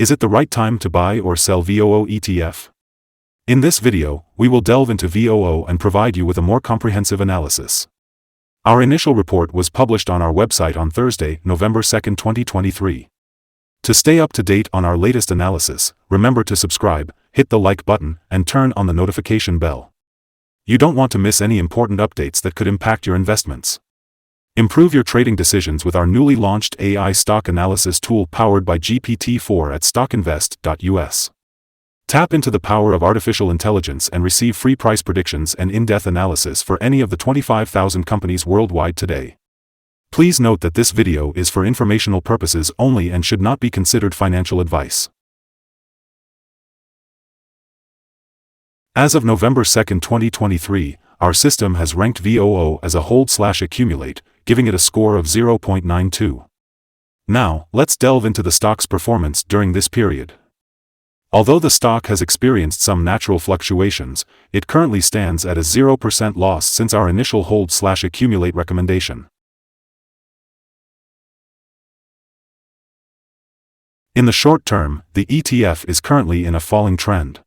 Is it the right time to buy or sell VOO ETF? In this video, we will delve into VOO and provide you with a more comprehensive analysis. Our initial report was published on our website on Thursday, November 2, 2023. To stay up to date on our latest analysis, remember to subscribe, hit the like button, and turn on the notification bell. You don't want to miss any important updates that could impact your investments. Improve your trading decisions with our newly launched AI stock analysis tool powered by GPT-4 at StockInvest.us. Tap into the power of artificial intelligence and receive free price predictions and in-depth analysis for any of the 25,000 companies worldwide today. Please note that this video is for informational purposes only and should not be considered financial advice. As of November 2, 2023, our system has ranked VOO as a hold/accumulate, giving it a score of 0.92. Now, let's delve into the stock's performance during this period. Although the stock has experienced some natural fluctuations, it currently stands at a 0% loss since our initial hold/accumulate recommendation. In the short term, the ETF is currently in a falling trend.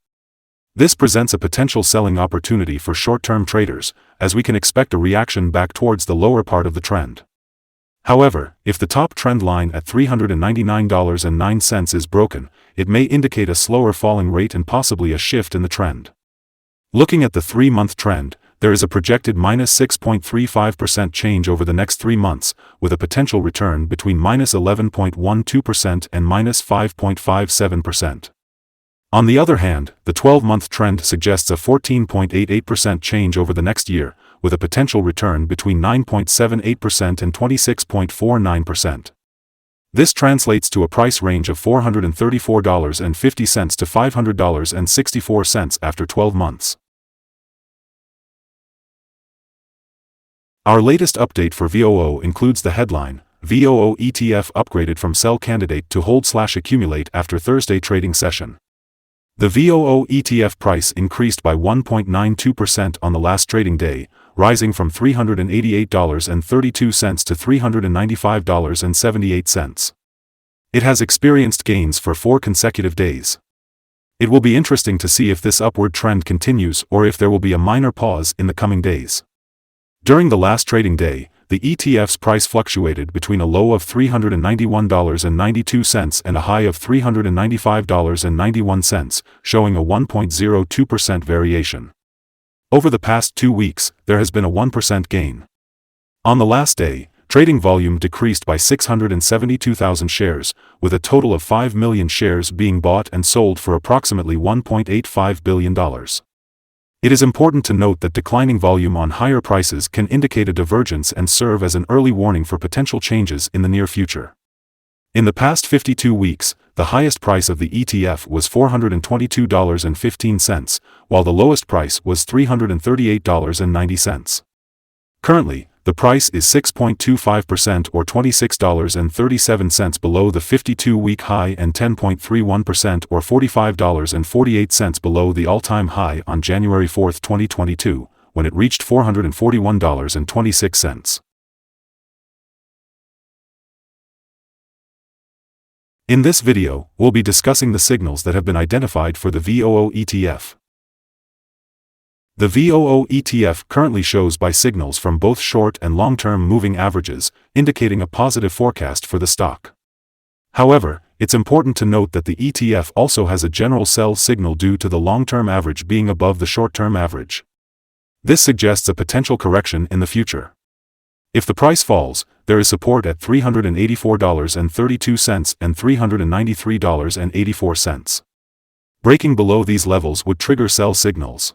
This presents a potential selling opportunity for short-term traders, as we can expect a reaction back towards the lower part of the trend. However, if the top trend line at $399.09 is broken, it may indicate a slower falling rate and possibly a shift in the trend. Looking at the 3-month trend, there is a projected -6.35% change over the next 3 months, with a potential return between -11.12% and -5.57%. On the other hand, the 12-month trend suggests a 14.88% change over the next year, with a potential return between 9.78% and 26.49%. This translates to a price range of $434.50 to $500.64 after 12 months. Our latest update for VOO includes the headline, VOO ETF upgraded from sell candidate to hold/accumulate after Thursday trading session. The VOO ETF price increased by 1.92% on the last trading day, rising from $388.32 to $395.78. It has experienced gains for 4 consecutive days. It will be interesting to see if this upward trend continues or if there will be a minor pause in the coming days. During the last trading day, the ETF's price fluctuated between a low of $391.92 and a high of $395.91, showing a 1.02% variation. Over the past 2 weeks, there has been a 1% gain. On the last day, trading volume decreased by 672,000 shares, with a total of 5 million shares being bought and sold for approximately $1.85 billion. It is important to note that declining volume on higher prices can indicate a divergence and serve as an early warning for potential changes in the near future. In the past 52 weeks, the highest price of the ETF was $422.15, while the lowest price was $338.90. Currently, the price is 6.25% or $26.37 below the 52-week high and 10.31% or $45.48 below the all-time high on January 4, 2022, when it reached $441.26. In this video, we'll be discussing the signals that have been identified for the VOO ETF. The VOO ETF currently shows buy signals from both short and long-term moving averages, indicating a positive forecast for the stock. However, it's important to note that the ETF also has a general sell signal due to the long-term average being above the short-term average. This suggests a potential correction in the future. If the price falls, there is support at $384.32 and $393.84. Breaking below these levels would trigger sell signals.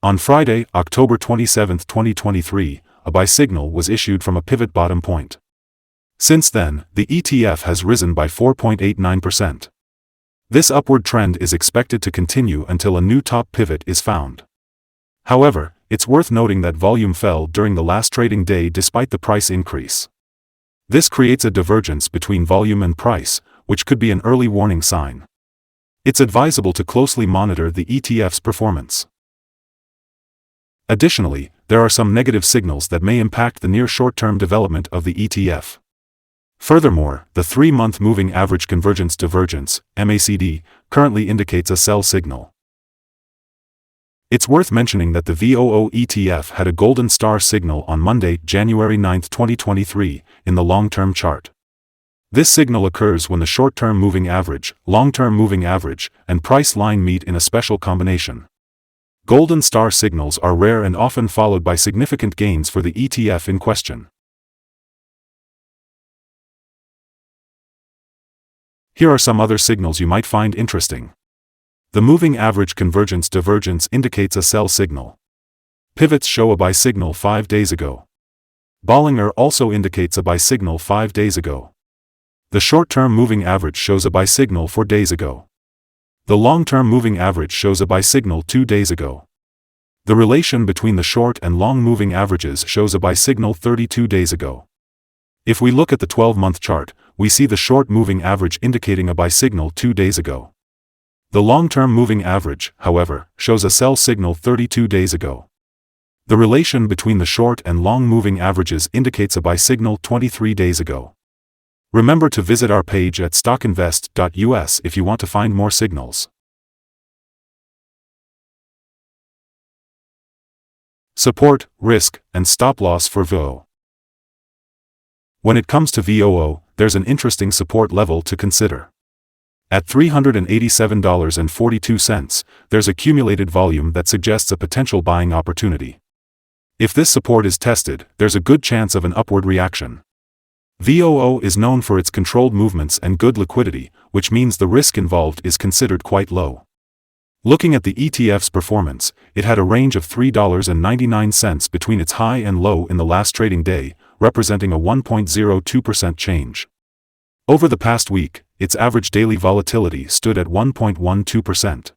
On Friday, October 27, 2023, a buy signal was issued from a pivot bottom point. Since then, the ETF has risen by 4.89%. This upward trend is expected to continue until a new top pivot is found. However, it's worth noting that volume fell during the last trading day despite the price increase. This creates a divergence between volume and price, which could be an early warning sign. It's advisable to closely monitor the ETF's performance. Additionally, there are some negative signals that may impact the near short-term development of the ETF. Furthermore, the 3-month moving average convergence divergence, MACD, currently indicates a sell signal. It's worth mentioning that the VOO ETF had a golden star signal on Monday, January 9, 2023, in the long-term chart. This signal occurs when the short-term moving average, long-term moving average, and price line meet in a special combination. Golden star signals are rare and often followed by significant gains for the ETF in question. Here are some other signals you might find interesting. The moving average convergence divergence indicates a sell signal. Pivots show a buy signal 5 days ago. Bollinger also indicates a buy signal 5 days ago. The short-term moving average shows a buy signal 4 days ago. The long-term moving average shows a buy signal 2 days ago. The relation between the short and long moving averages shows a buy signal 32 days ago. If we look at the 12-month chart, we see the short moving average indicating a buy signal 2 days ago. The long-term moving average, however, shows a sell signal 32 days ago. The relation between the short and long moving averages indicates a buy signal 23 days ago. Remember to visit our page at StockInvest.us if you want to find more signals. Support, risk, and stop loss for VOO. When it comes to VOO, there's an interesting support level to consider. At $387.42, there's accumulated volume that suggests a potential buying opportunity. If this support is tested, there's a good chance of an upward reaction. VOO is known for its controlled movements and good liquidity, which means the risk involved is considered quite low. Looking at the ETF's performance, it had a range of $3.99 between its high and low in the last trading day, representing a 1.02% change. Over the past week, its average daily volatility stood at 1.12%.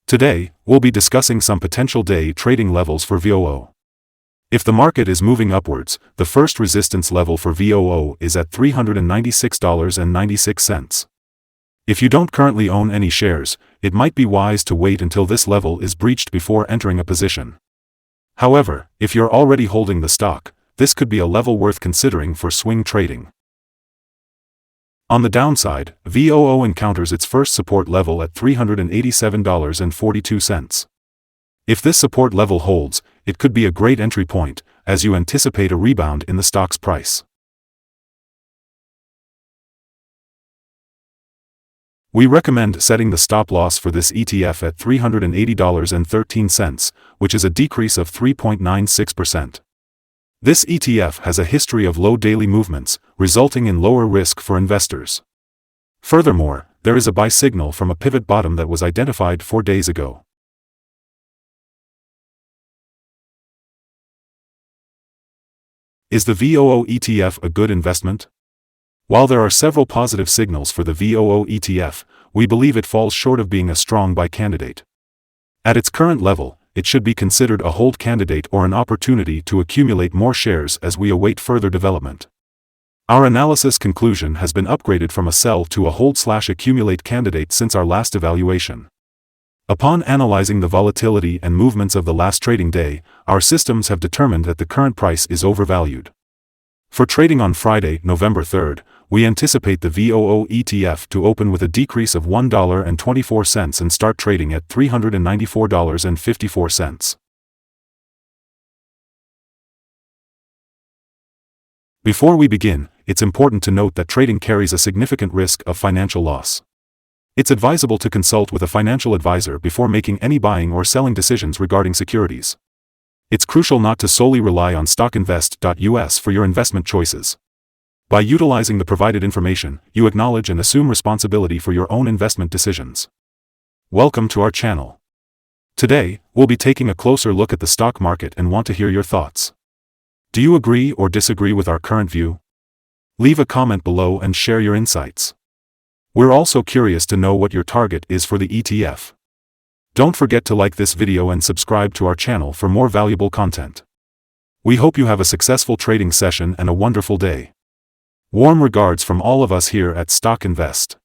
Today, we'll be discussing some potential day trading levels for VOO. If the market is moving upwards, the first resistance level for VOO is at $396.96. If you don't currently own any shares, it might be wise to wait until this level is breached before entering a position. However, if you're already holding the stock, this could be a level worth considering for swing trading. On the downside, VOO encounters its first support level at $387.42. If this support level holds, it could be a great entry point, as you anticipate a rebound in the stock's price. We recommend setting the stop loss for this ETF at $380.13, which is a decrease of 3.96%. This ETF has a history of low daily movements, resulting in lower risk for investors. Furthermore, there is a buy signal from a pivot bottom that was identified 4 days ago. Is the VOO ETF a good investment? While there are several positive signals for the VOO ETF, we believe it falls short of being a strong buy candidate. At its current level, it should be considered a hold candidate or an opportunity to accumulate more shares as we await further development. Our analysis conclusion has been upgraded from a sell to a hold/accumulate candidate since our last evaluation. Upon analyzing the volatility and movements of the last trading day, our systems have determined that the current price is overvalued. For trading on Friday, November 3rd, we anticipate the VOO ETF to open with a decrease of $1.24 and start trading at $394.54. Before we begin, it's important to note that trading carries a significant risk of financial loss. It's advisable to consult with a financial advisor before making any buying or selling decisions regarding securities. It's crucial not to solely rely on StockInvest.us for your investment choices. By utilizing the provided information, you acknowledge and assume responsibility for your own investment decisions. Welcome to our channel. Today, we'll be taking a closer look at the stock market and want to hear your thoughts. Do you agree or disagree with our current view? Leave a comment below and share your insights. We're also curious to know what your target is for the ETF. Don't forget to like this video and subscribe to our channel for more valuable content. We hope you have a successful trading session and a wonderful day. Warm regards from all of us here at Stock Invest.